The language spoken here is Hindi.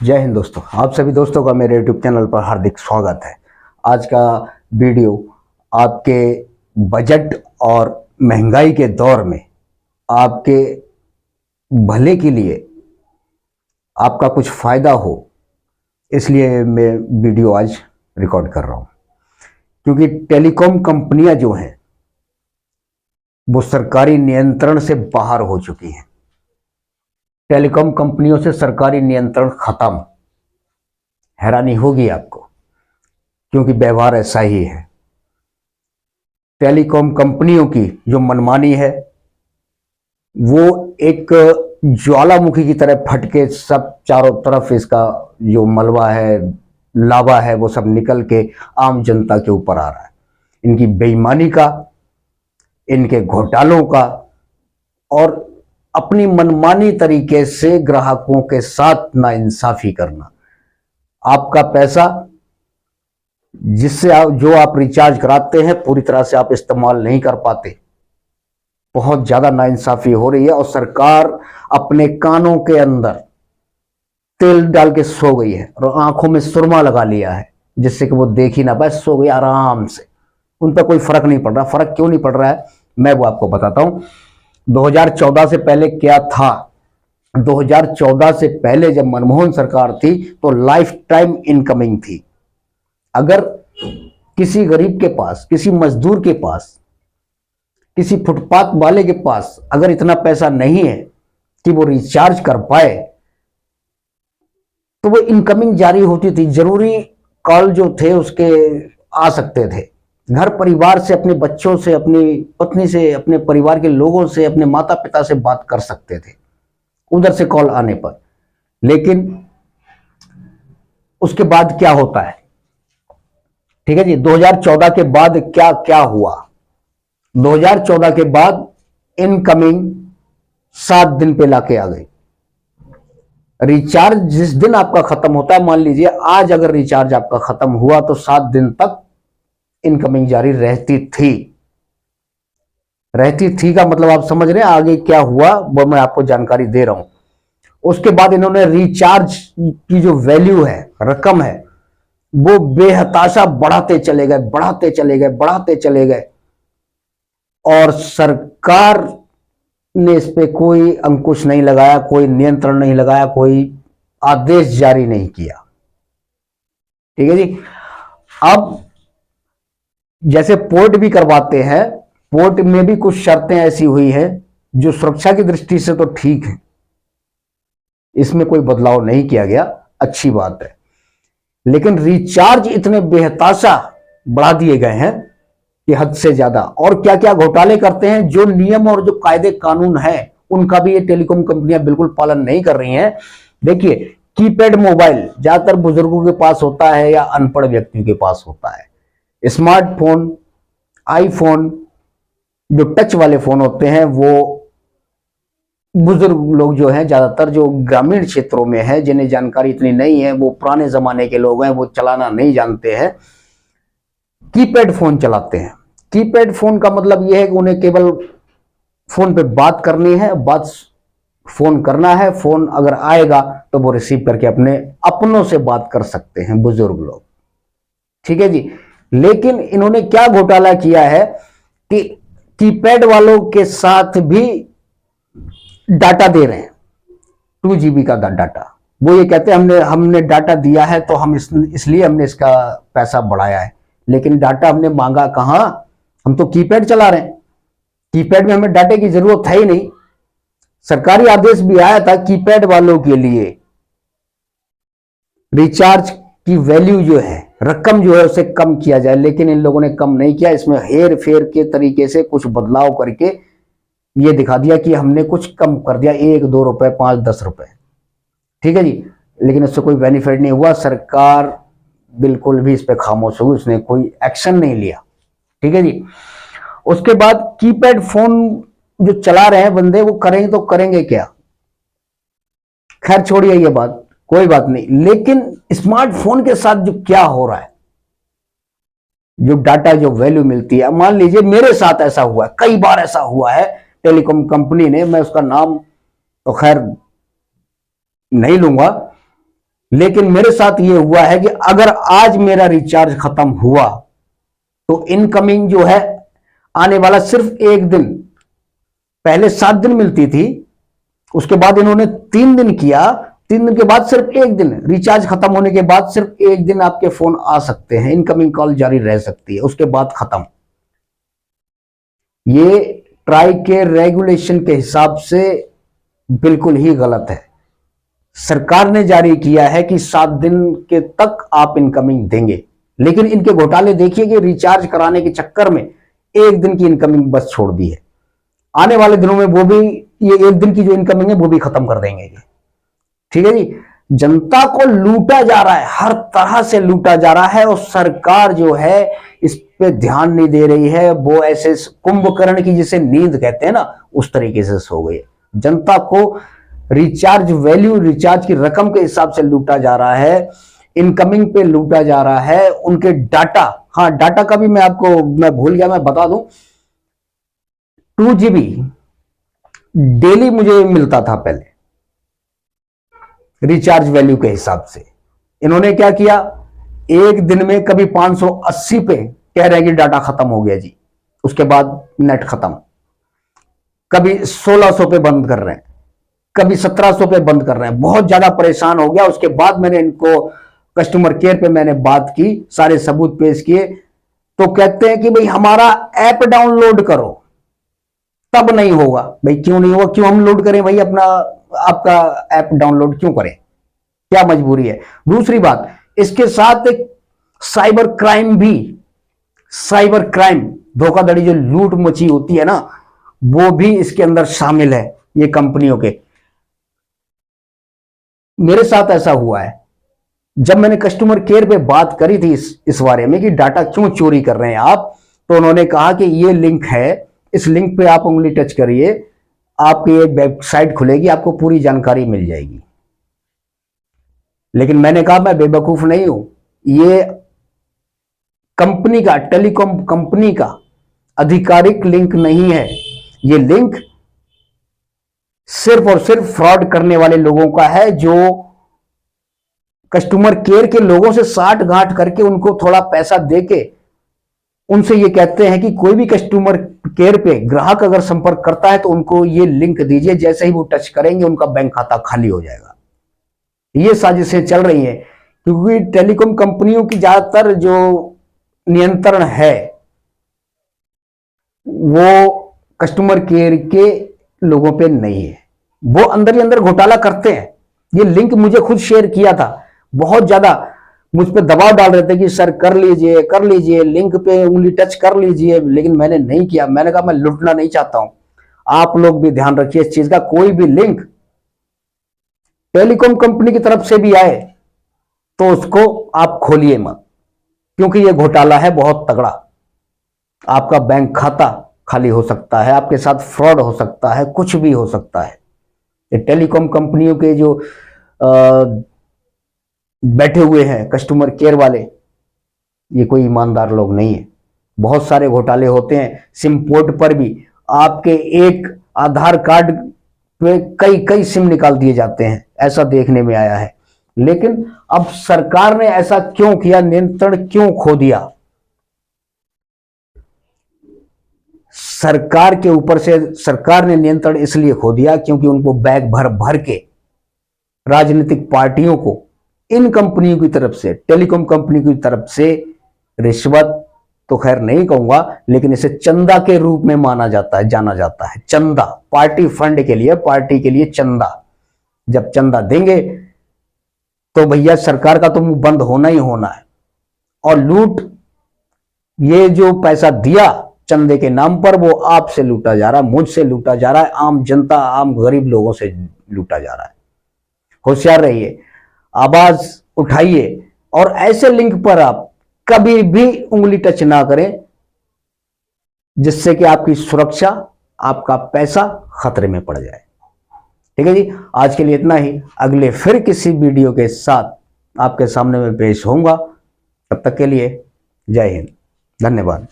जय हिंद दोस्तों। आप सभी दोस्तों का मेरे यूट्यूब चैनल पर हार्दिक स्वागत है। आज का वीडियो आपके बजट और महंगाई के दौर में आपके भले के लिए, आपका कुछ फायदा हो, इसलिए मैं वीडियो आज रिकॉर्ड कर रहा हूं। क्योंकि टेलीकॉम कंपनियां जो हैं वो सरकारी नियंत्रण से बाहर हो चुकी हैं। टेलीकॉम कंपनियों से सरकारी नियंत्रण खत्म। हैरानी होगी आपको, क्योंकि व्यवहार ऐसा ही है। टेलीकॉम कंपनियों की जो मनमानी है वो एक ज्वालामुखी की तरह फटके सब चारों तरफ इसका जो मलबा है, लावा है, वो सब निकल के आम जनता के ऊपर आ रहा है। इनकी बेईमानी का, इनके घोटालों का और अपनी मनमानी तरीके से ग्राहकों के साथ नाइंसाफी करना। आपका पैसा जिससे जो आप रिचार्ज कराते हैं पूरी तरह से आप इस्तेमाल नहीं कर पाते। बहुत ज्यादा नाइंसाफी हो रही है और सरकार अपने कानों के अंदर तेल डाल के सो गई है और आंखों में सुरमा लगा लिया है, जिससे कि वो देख ही ना पाए, सो गई आराम से। उन पर कोई फर्क नहीं पड़ रहा। फर्क क्यों नहीं पड़ रहा है मैं वो आपको बताता हूं। 2014 से पहले क्या था? 2014 से पहले जब मनमोहन सरकार थी तो लाइफ टाइम इनकमिंग थी। अगर किसी गरीब के पास, किसी मजदूर के पास, किसी फुटपाथ वाले के पास अगर इतना पैसा नहीं है कि वो रिचार्ज कर पाए तो वो इनकमिंग जारी होती थी। जरूरी कॉल जो थे उसके आ सकते थे। घर परिवार से, अपने बच्चों से, अपनी पत्नी से, अपने परिवार के लोगों से, अपने माता पिता से बात कर सकते थे उधर से कॉल आने पर। लेकिन उसके बाद क्या होता है, ठीक है जी, 2014 के बाद क्या क्या हुआ? 2014 के बाद इनकमिंग 7 दिन पे लाके आ गई। रिचार्ज जिस दिन आपका खत्म होता है, मान लीजिए आज अगर रिचार्ज आपका खत्म हुआ तो 7 दिन तक इनकमिंग जारी रहती थी। रहती थी का मतलब आप समझ रहे हैं आगे क्या हुआ, वो मैं आपको जानकारी दे रहा हूं। उसके बाद इन्होंने रिचार्ज की जो वैल्यू है, रकम है, वो बेहताशा बढ़ाते चले गए, बढ़ाते चले गए, बढ़ाते चले गए। और सरकार ने इस पे कोई अंकुश नहीं लगाया, कोई नियंत्रण नहीं लगाया, कोई आदेश जारी नहीं किया। ठीक है जी। अब जैसे पोर्ट भी करवाते हैं, पोर्ट में भी कुछ शर्तें ऐसी हुई है जो सुरक्षा की दृष्टि से तो ठीक है, इसमें कोई बदलाव नहीं किया गया, अच्छी बात है। लेकिन रिचार्ज इतने बेहताशा बढ़ा दिए गए हैं कि हद से ज्यादा। और क्या क्या घोटाले करते हैं, जो नियम और जो कायदे कानून है उनका भी ये टेलीकॉम कंपनियां बिल्कुल पालन नहीं कर रही हैं। देखिए, कीपैड मोबाइल ज्यादातर बुजुर्गों के पास होता है या अनपढ़ व्यक्तियों के पास होता है। स्मार्टफोन, आईफोन, जो टच वाले फोन होते हैं, वो बुजुर्ग लोग जो हैं, ज्यादातर जो ग्रामीण क्षेत्रों में है, जिन्हें जानकारी इतनी नहीं है, वो पुराने जमाने के लोग हैं, वो चलाना नहीं जानते हैं, कीपैड फोन चलाते हैं। कीपैड फोन का मतलब यह है कि उन्हें केवल फोन पे बात करनी है, बात फोन करना है, फोन अगर आएगा तो वो रिसीव करके अपने अपनों से बात कर सकते हैं बुजुर्ग लोग। ठीक है जी। लेकिन इन्होंने क्या घोटाला किया है कि कीपैड वालों के साथ भी डाटा दे रहे हैं, 2 GB का डाटा। वो ये कहते हैं हमने हमने डाटा दिया है तो हम इसलिए हमने इसका पैसा बढ़ाया है। लेकिन डाटा हमने मांगा कहां? हम तो कीपैड चला रहे हैं, कीपैड में हमें डाटे की जरूरत है ही नहीं। सरकारी आदेश भी आया था कीपैड वालों के लिए रिचार्ज की वैल्यू जो है, रकम जो है, उसे कम किया जाए, लेकिन इन लोगों ने कम नहीं किया। इसमें हेर फेर के तरीके से कुछ बदलाव करके ये दिखा दिया कि हमने कुछ कम कर दिया, 1-2 रुपए, 5-10 रुपए। ठीक है जी। लेकिन इससे कोई बेनिफिट नहीं हुआ। सरकार बिल्कुल भी इस पे खामोश हुई, उसने कोई एक्शन नहीं लिया। ठीक है जी। उसके बाद कीपैड फोन जो चला रहे हैं बंदे, वो करेंगे तो करेंगे क्या? खैर छोड़िए ये बात, कोई बात नहीं। लेकिन स्मार्टफोन के साथ जो क्या हो रहा है, जो डाटा, जो वैल्यू मिलती है, मान लीजिए मेरे साथ ऐसा हुआ है, कई बार ऐसा हुआ है। टेलीकॉम कंपनी ने, मैं उसका नाम तो खैर नहीं लूंगा, लेकिन मेरे साथ ये हुआ है कि अगर आज मेरा रिचार्ज खत्म हुआ तो इनकमिंग जो है आने वाला सिर्फ एक दिन, पहले 7 दिन मिलती थी, उसके बाद इन्होंने 3 दिन किया, 3 दिन के बाद सिर्फ एक दिन, रिचार्ज खत्म होने के बाद सिर्फ एक दिन आपके फोन आ सकते हैं, इनकमिंग कॉल जारी रह सकती है, उसके बाद खत्म। ये ट्राई के रेगुलेशन के हिसाब से बिल्कुल ही गलत है। सरकार ने जारी किया है कि 7 दिन के तक आप इनकमिंग देंगे, लेकिन इनके घोटाले देखिए कि रिचार्ज कराने के चक्कर में एक दिन की इनकमिंग बस छोड़ दी है। आने वाले दिनों में वो भी, ये एक दिन की जो इनकमिंग है वो भी खत्म कर देंगे। ठीक है जी, जनता को लूटा जा रहा है, हर तरह से लूटा जा रहा है, और सरकार जो है इस पे ध्यान नहीं दे रही है। वो ऐसे कुंभकर्ण की जिसे नींद कहते हैं ना, उस तरीके से सो गई। जनता को रिचार्ज वैल्यू, रिचार्ज की रकम के हिसाब से लूटा जा रहा है, इनकमिंग पे लूटा जा रहा है, उनके डाटा, हाँ डाटा का भी मैं भूल गया, मैं बता दूं, 2 GB डेली मुझे मिलता था पहले रिचार्ज वैल्यू के हिसाब से। इन्होंने क्या किया, एक दिन में कभी 580 पे कह रहे हैं कि डाटा खत्म हो गया जी, उसके बाद नेट खत्म, कभी 1600 पे बंद कर रहे हैं, कभी 1700 पे बंद कर रहे हैं। बहुत ज्यादा परेशान हो गया। उसके बाद मैंने इनको कस्टमर केयर पे मैंने बात की, सारे सबूत पेश किए, तो कहते हैं कि भाई हमारा ऐप डाउनलोड करो, तब नहीं होगा। भाई क्यों नहीं होगा, क्यों हम लोड करें भाई अपना, आपका ऐप डाउनलोड क्यों करें, क्या मजबूरी है। दूसरी बात, इसके साथ एक साइबर क्राइम भी, साइबर क्राइम धोखाधड़ी जो लूट मची होती है ना, वो भी इसके अंदर शामिल है ये कंपनियों के। मेरे साथ ऐसा हुआ है, जब मैंने कस्टमर केयर पे बात करी थी इस बारे में कि डाटा क्यों चोरी कर रहे हैं आप, तो उन्होंने कहा कि ये लिंक है, इस लिंक पे आप उंगली टच करिए, आपकी एक वेबसाइट खुलेगी, आपको पूरी जानकारी मिल जाएगी। लेकिन मैंने कहा मैं बेवकूफ नहीं हूं, ये कंपनी का, टेलीकॉम कंपनी का आधिकारिक लिंक नहीं है, ये लिंक सिर्फ और सिर्फ फ्रॉड करने वाले लोगों का है, जो कस्टमर केयर के लोगों से साठ गांठ करके उनको थोड़ा पैसा देके उनसे ये कहते हैं कि कोई भी कस्टमर केयर पे ग्राहक अगर संपर्क करता है तो उनको ये लिंक दीजिए, जैसे ही वो टच करेंगे उनका बैंक खाता खाली हो जाएगा। ये साजिशें चल रही हैं, क्योंकि टेलीकॉम कंपनियों की ज्यादातर जो नियंत्रण है वो कस्टमर केयर के लोगों पे नहीं है, वो अंदर ही अंदर घोटाला करते हैं। ये लिंक मुझे खुद शेयर किया था, बहुत ज्यादा मुझ पर दबाव डाल रहे थे कि सर कर लीजिए, लिंक पे उंगली टच कर लीजिए, लेकिन मैंने नहीं किया। मैंने कहा मैं लुटना नहीं चाहता हूं, आप लोग भी ध्यान रखिए इस चीज का। कोई भी लिंक टेलीकॉम कंपनी की तरफ से भी आए तो उसको आप खोलिए मत, क्योंकि यह घोटाला है बहुत तगड़ा। आपका बैंक खाता खाली हो सकता है, आपके साथ फ्रॉड हो सकता है, कुछ भी हो सकता है। ये टेलीकॉम कंपनियों के जो बैठे हुए हैं कस्टमर केयर वाले, ये कोई ईमानदार लोग नहीं है। बहुत सारे घोटाले होते हैं। सिम पोर्ट पर भी आपके एक आधार कार्ड पे कई कई सिम निकाल दिए जाते हैं, ऐसा देखने में आया है। लेकिन अब सरकार ने ऐसा क्यों किया, नियंत्रण क्यों खो दिया? सरकार के ऊपर से सरकार ने नियंत्रण इसलिए खो दिया क्योंकि उनको बैग भर भर के राजनीतिक पार्टियों को इन कंपनियों की तरफ से, टेलीकॉम कंपनी की तरफ से रिश्वत तो खैर नहीं कहूंगा, लेकिन इसे चंदा के रूप में माना जाता है, जाना जाता है। चंदा, पार्टी फंड के लिए, पार्टी के लिए चंदा। जब चंदा देंगे तो भैया सरकार का तो मुंह बंद होना ही होना है। और लूट, ये जो पैसा दिया चंदे के नाम पर, वो आपसे लूटा जा रहा है, मुझसे लूटा जा रहा है, आम जनता, आम गरीब लोगों से लूटा जा रहा है। होशियार रहिए, आवाज उठाइए, और ऐसे लिंक पर आप कभी भी उंगली टच ना करें जिससे कि आपकी सुरक्षा, आपका पैसा खतरे में पड़ जाए। ठीक है जी, आज के लिए इतना ही। अगले फिर किसी वीडियो के साथ आपके सामने में पेश होऊंगा। तब तक के लिए जय हिंद, धन्यवाद।